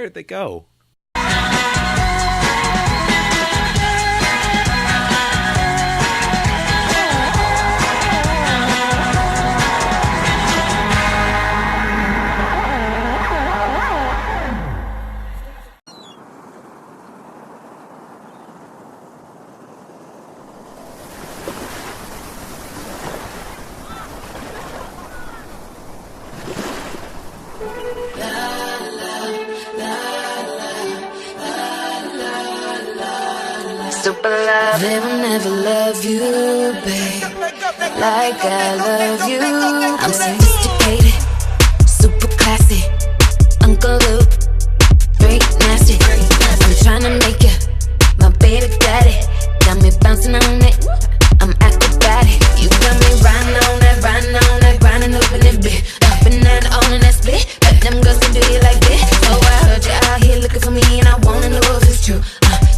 where'd they go? Super love, they will never love you, babe, like I love you. I'm sophisticated, super classy, Uncle Luke, freak nasty. I'm tryna make you my baby daddy. Got me bouncing on it, I'm acrobatic. You got me riding on that, grinding up in it, bitch. Up and down, on in that split, but them girls can do you like this. Oh, I heard you out here looking for me, and I wanna know if it's true.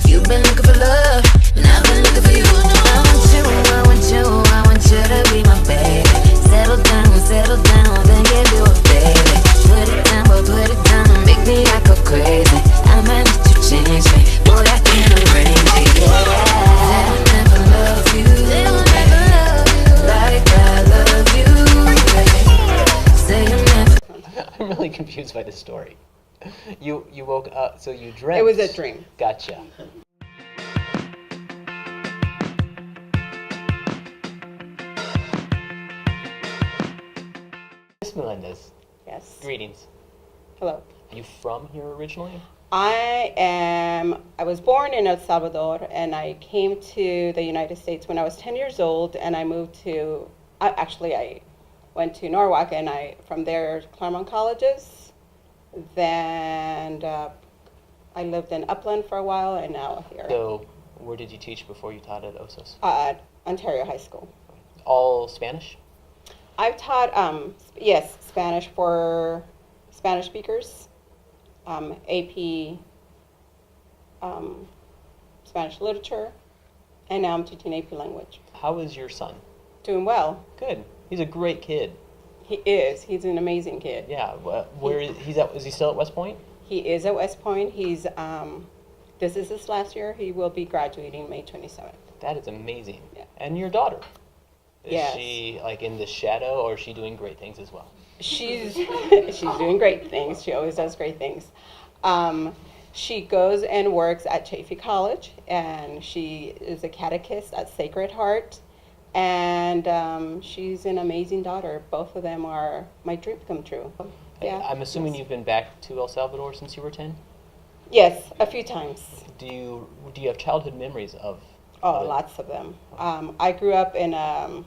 You've been looking for love, and I've been looking for you. I want you to be my baby. Settle down, then you do it, baby. Put it down, boy, put it down, and make me like go crazy. I might let you change me, boy, I can't arrange it. They'll never love you, like I love you, baby. Say you never. I'm really confused by this story. You woke up, so you dreamt. It was a dream. Gotcha. Miss Melendez, Yes. greetings. Hello. Are you from here originally? I was born in El Salvador, and I came to the United States when I was 10 years old, and I moved to, I went to Norwalk, and from there, Claremont Colleges. Then I lived in Upland for a while, and now here So, where did you teach before you taught at OSOS? at Ontario High School. All Spanish? I've taught, yes, Spanish for Spanish speakers, AP, Spanish literature, and now I'm teaching AP language. How is your son? Doing well. Good. He's a great kid. He is. He's an amazing kid. Yeah. Where he's at? Is he still at West Point? He is at West Point. He's, this is his last year. He will be graduating May 27th. That is amazing. Yeah. And your daughter? Is Yes. she like in the shadow, or is she doing great things as well? She's she's doing great things. She always does great things. She goes and works at Chaffey College, and she is a catechist at Sacred Heart, and she's an amazing daughter. Both of them are my dream come true. Yeah. I'm assuming you've been back to El Salvador since you were 10? Yes, a few times. Do you have childhood memories of? Oh, lots of them. I grew up in a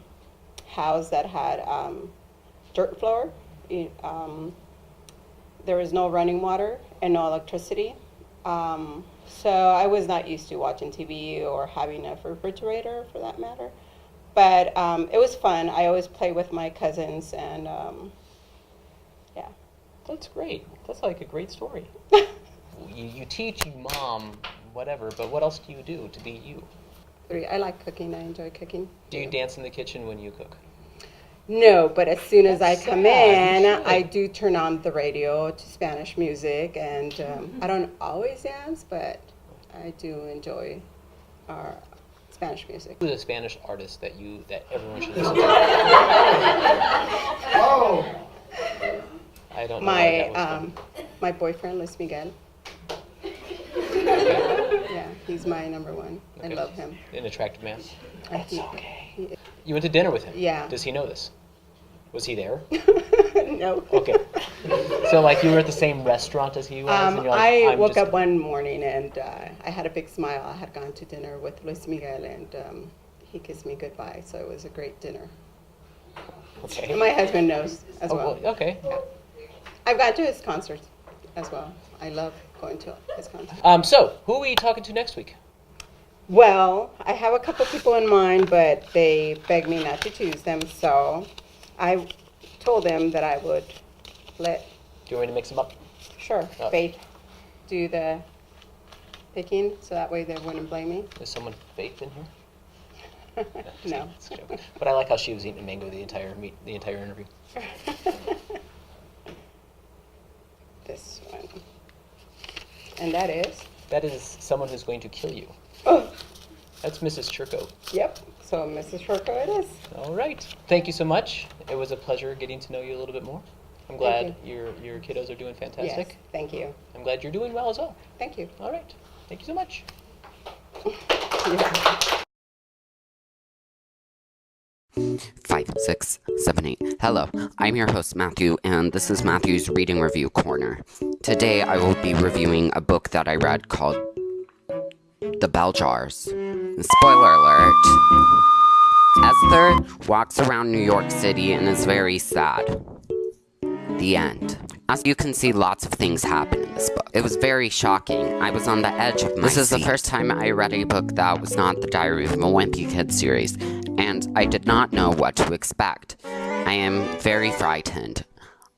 house that had dirt floor. There was no running water and no electricity. So I was not used to watching TV or having a refrigerator, for that matter. But it was fun. I always play with my cousins, and yeah. That's great. That's like a great story. You teach, you mom, whatever, but what else do you do to be you? I like cooking. I enjoy cooking. Do you dance in the kitchen when you cook? No, but as soon as That's I come sad. You in, should. I do turn on the radio to Spanish music, and I don't always dance, but I do enjoy our Spanish music. Who's a Spanish artist that everyone should listen to? I don't know. why that was My boyfriend, Luis Miguel. Okay. Yeah, he's my number one. I Okay. love him. An attractive man. That's okay. You went to dinner with him? Yeah. Does he know this? Was he there? No. Okay. So, like, you were at the same restaurant as he was? and you're like, I "I'm woke just up one morning, and I had a big smile. I had gone to dinner with Luis Miguel, and he kissed me goodbye, so it was a great dinner. Okay. And my husband knows as Oh, well. okay. Yeah. I've gone to his concerts as well. I love going to his concerts. So, who are we talking to next week? Well, I have a couple people in mind, but they begged me not to choose them, so I told them that I would let, Do you want me to mix them up? sure, Oh. Faith do the picking, so that way they wouldn't blame me. Is someone Faith in here? No. It's a joke. But I like how she was eating a mango the entire interview. This one. And that is? That is someone who's going to kill you. Oh. That's Mrs. Churko. Yep. So Mrs. Churko it is. All right. Thank you so much. It was a pleasure getting to know you a little bit more. I'm glad your kiddos are doing fantastic. Yes, thank you. I'm glad you're doing well as well. Thank you. All right. Thank you so much. 5, 6, 7, 8. Hello, I'm your host Matthew, and this is Matthew's Reading Review Corner. Today I will be reviewing a book that I read called The Bell Jars. Spoiler alert. Esther walks around New York City and is very sad. The end. As you can see, lots of things happen in this book. It was very shocking. I was on the edge of my seat. This is the first time I read a book that was not the Diary of a Wimpy Kid series, and I did not know what to expect. I am very frightened.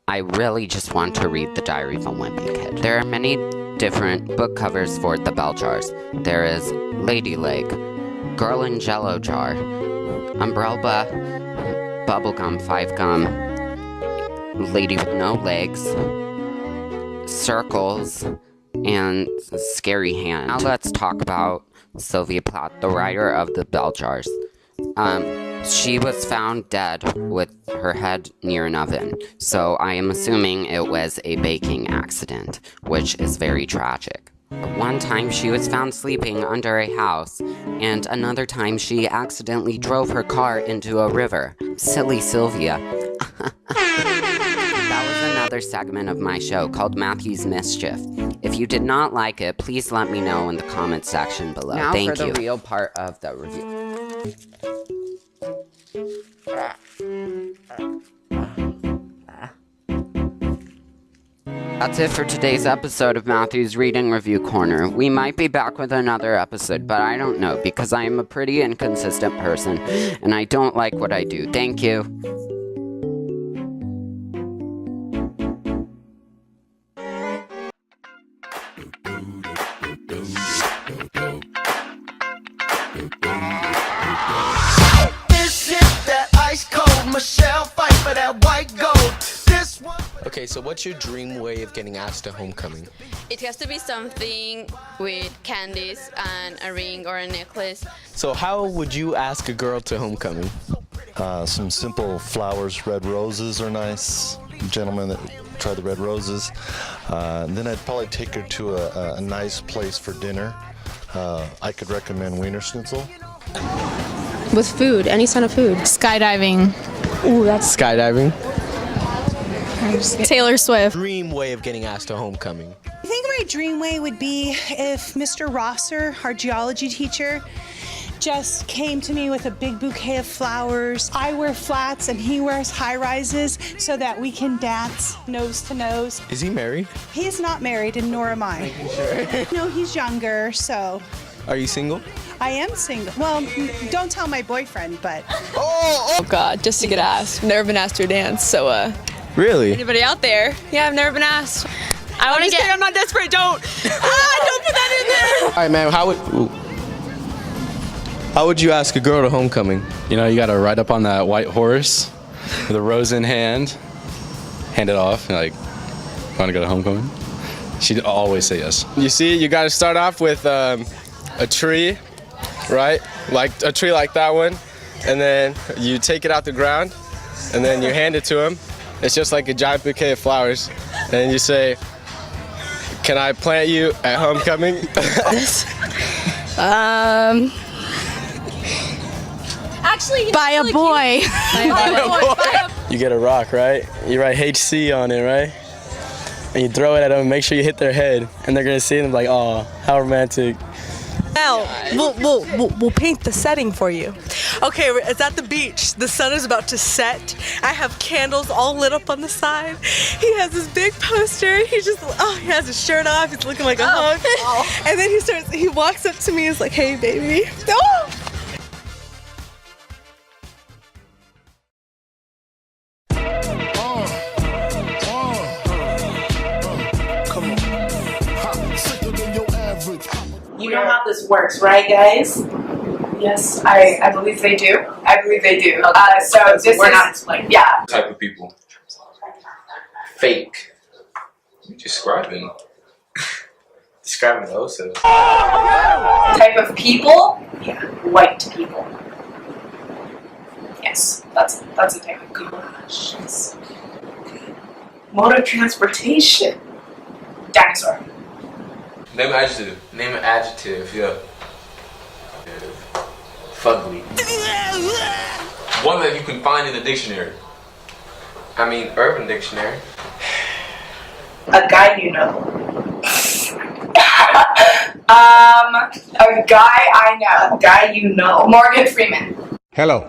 I really just want to read the Diary of a Wimpy Kid. There are many different book covers for The Bell Jars. There is Lady Leg, Girl in Jello Jar, Umbrella, Bubblegum 5 Gum, Lady with No Legs, Circles, and Scary Hand. Now let's talk about Sylvia Plath, the writer of The Bell Jars. She was found dead with her head near an oven, so I am assuming it was a baking accident, which is very tragic. One time she was found sleeping under a house, and another time she accidentally drove her car into a river. Silly Sylvia. That was another segment of my show called Matthew's Mischief. If you did not like it, please let me know in the comment section below. Now Thank you. For the real part of the review. That's it for today's episode of Matthew's Reading Review Corner. We might be back with another episode, but I don't know, because I am a pretty inconsistent person, and I don't like what I do. Thank you. Okay, so what's your dream way of getting asked to homecoming? It has to be something with candies and a ring or a necklace. So how would you ask a girl to homecoming? Some simple flowers. Red roses are nice. Gentlemen that try the red roses. Then I'd probably take her to a nice place for dinner. I could recommend Wiener Schnitzel. With food, any kind of food. Skydiving. Ooh, that's skydiving. Taylor Swift. Dream way of getting asked to homecoming. I think my dream way would be if Mr. Rosser, our geology teacher, just came to me with a big bouquet of flowers. I wear flats and he wears high rises so that we can dance nose to nose. Is he married? He is not married, and nor am I. Making sure. No, he's younger, so. Are you single? I am single. Well, don't tell my boyfriend, but. Oh God, just to get asked. Never been asked to a dance, so Really? Anybody out there? Yeah, I've never been asked. I want to get. I'm not desperate. Don't. Don't put that in there. All right, man. How would you ask a girl to homecoming? You know, you gotta ride up on that white horse with a rose in hand, hand it off, and like, wanna go to homecoming? She'd always say yes. You see, you gotta start off with a tree, right? Like a tree like that one, and then you take it out the ground, and then you hand it to him. It's just like a giant bouquet of flowers, and you say, "Can I plant you at homecoming?" Actually, by a boy. You get a rock, right? You write HC on it, right? And you throw it at them and make sure you hit their head, and they're gonna see it and be like, "Oh, how romantic." Now, we'll paint the setting for you. Okay, it's at the beach. The sun is about to set. I have candles all lit up on the side. He has this big poster. He has his shirt off. He's looking like a hunk. Oh. And then he walks up to me and is like, "Hey, baby." Oh! You know how this works, right, guys? Yes, I believe they do. I believe they do. Okay. So this we're not explaining. Yeah. Type of people. Fake. Describing. Describing those. Type of people? Yeah, white people. Yes, that's a type of people. Yes. Mode of transportation. Dinosaur. Name an adjective. Name an adjective, yeah. Fugly. One that you can find in the dictionary. I mean, Urban Dictionary. A guy you know. A guy I know. A guy you know. Morgan Freeman. Hello,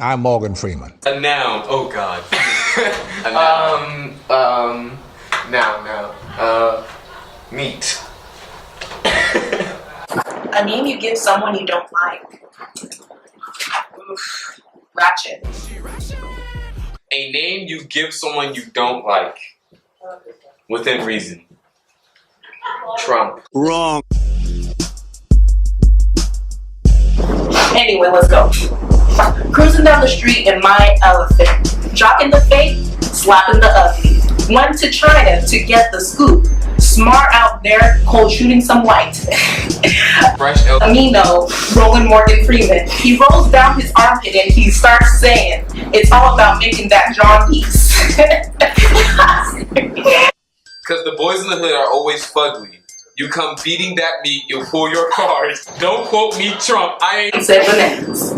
I'm Morgan Freeman. A noun. Oh God. A noun. Noun. Meat. A name you give someone you don't like. Oof. Ratchet. A name you give someone you don't like. Within reason. Trump. Wrong. Anyway, let's go. Cruising down the street in my elephant. Jocking the fake, slapping the ugly. Went to China to get the scoop. Smart out there, cold shooting some white. Fresh Amino, rolling Morgan Freeman. He rolls down his armpit and he starts saying, it's all about making that John piece. Because the boys in the hood are always fugly. You come beating that meat, you'll pull your card. Don't quote me, Trump. I ain't said bananas.